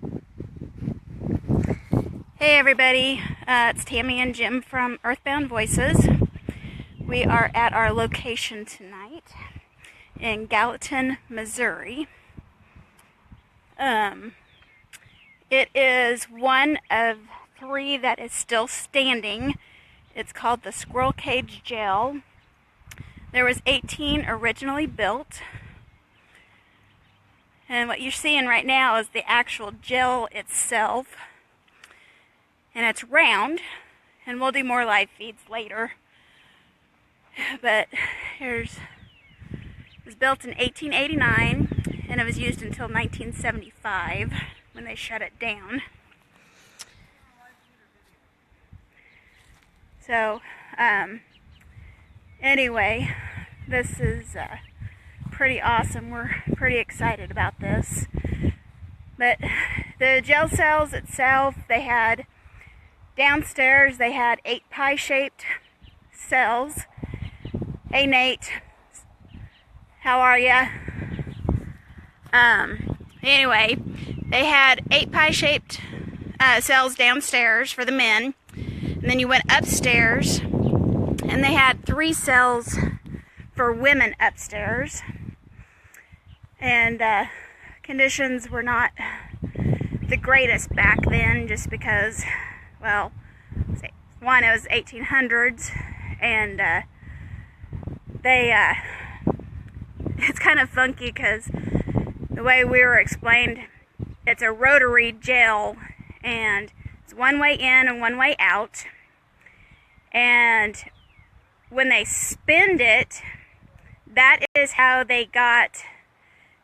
Hey everybody, it's Tammy and Jim from Earthbound Voices. We are at our location tonight in Gallatin, Missouri. It is one of 3 that is still standing. It's called the Squirrel Cage Jail. There was 18 originally built. And what you're seeing right now is the actual jail itself. And it's round, and we'll do more live feeds later. But it was built in 1889, and it was used until 1975 when they shut it down. So, anyway, this is pretty awesome. We're pretty excited about this. But the jail cells itself, they had downstairs, they had 8 pie-shaped cells. Hey Nate, how are ya? Anyway, they had 8 pie-shaped cells downstairs for the men. And then you went upstairs, and they had 3 cells for women upstairs. And conditions were not the greatest back then, just because, well, one, it was 1800s, and it's kind of funky because the way we were explained, it's a rotary jail, and it's one way in and one way out, and when they spinned it, that is how they got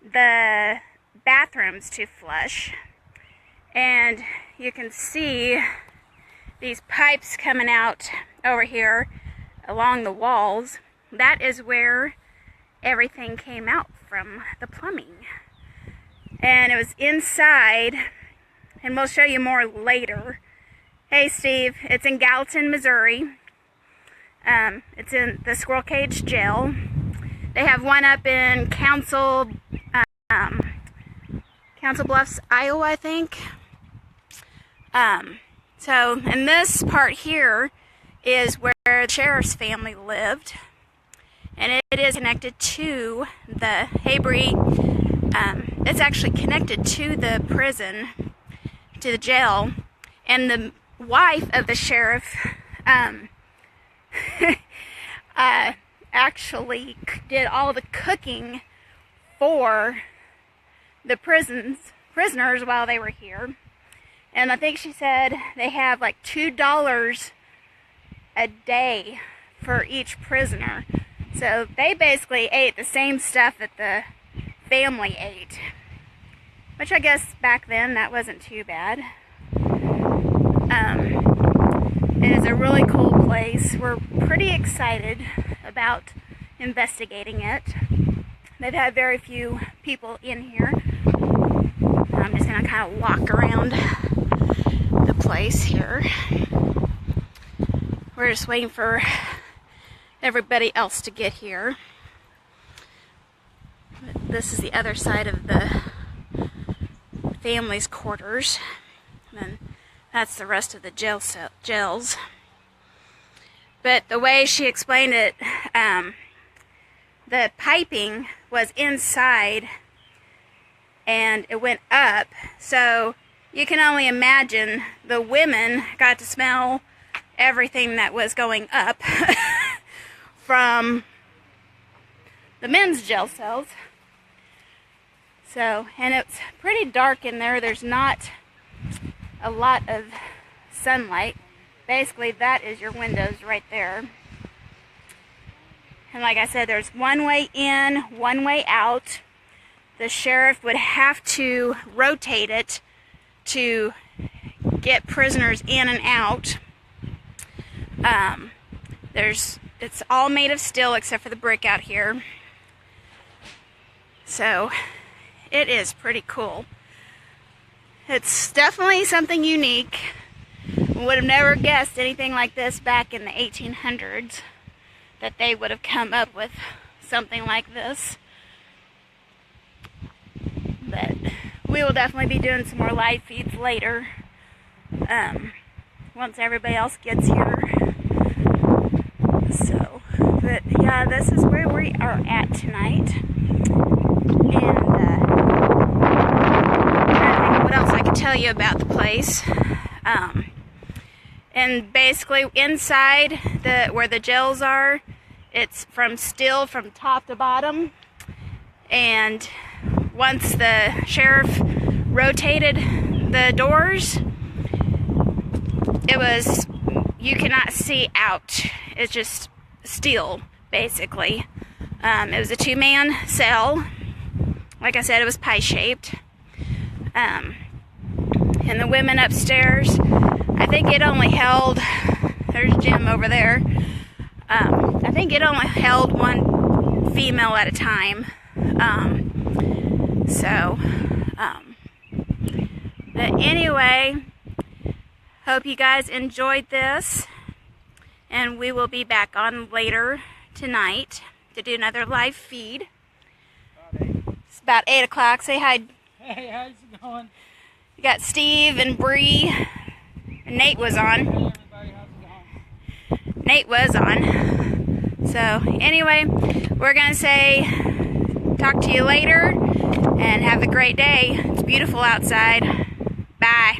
the bathrooms to flush. And you can see these pipes coming out over here along the walls. That is where everything came out from, the plumbing. And it was inside, and we'll show you more later. Hey Steve, it's in Gallatin, Missouri. It's in the Squirrel Cage Jail. They have one up in Council Bluffs, Iowa, I think. So, and this part here is where the sheriff's family lived, and it is connected to the Haybury. It's actually connected to the prison, to the jail, and the wife of the sheriff actually did all the cooking for the prisoners while they were here. And I think she said they have like $2 a day for each prisoner. So they basically ate the same stuff that the family ate. Which I guess back then that wasn't too bad. It is a really cool place. We're pretty excited about investigating it. They've had very few people in here. I'm just going to kind of walk around the place here. We're just waiting for everybody else to get here. This is the other side of the family's quarters. And then that's the rest of the jails. But the way she explained it, the piping was inside and it went up, so you can only imagine the women got to smell everything that was going up from the men's jail cells. So, and it's pretty dark in there. There's not a lot of sunlight. Basically, that is your windows right there. And like I said, there's one way in, one way out. The sheriff would have to rotate it to get prisoners in and out. It's all made of steel except for the brick out here. So it is pretty cool. It's definitely something unique. Would have never guessed anything like this back in the 1800s, that they would have come up with something like this. But we will definitely be doing some more live feeds later. Once everybody else gets here. So, but yeah, this is where we are at tonight. And I think what else I can tell you about the place. And basically inside where the jails are, it's from steel from top to bottom. And once the sheriff rotated the doors, you cannot see out. It's just steel, basically. It was a 2-man cell. Like I said, it was pie-shaped. And the women upstairs, I think it only held, there's Jim over there. I think it only held one female at a time. But anyway, hope you guys enjoyed this, and we will be back on later tonight to do another live feed. It's about 8 o'clock. Say hi. Hey, how's it going? You got Steve and Bree. Nate was on. Hey everybody, how's it going? Nate was on. So anyway, we're going to say talk to you later and have a great day. It's beautiful outside. Bye.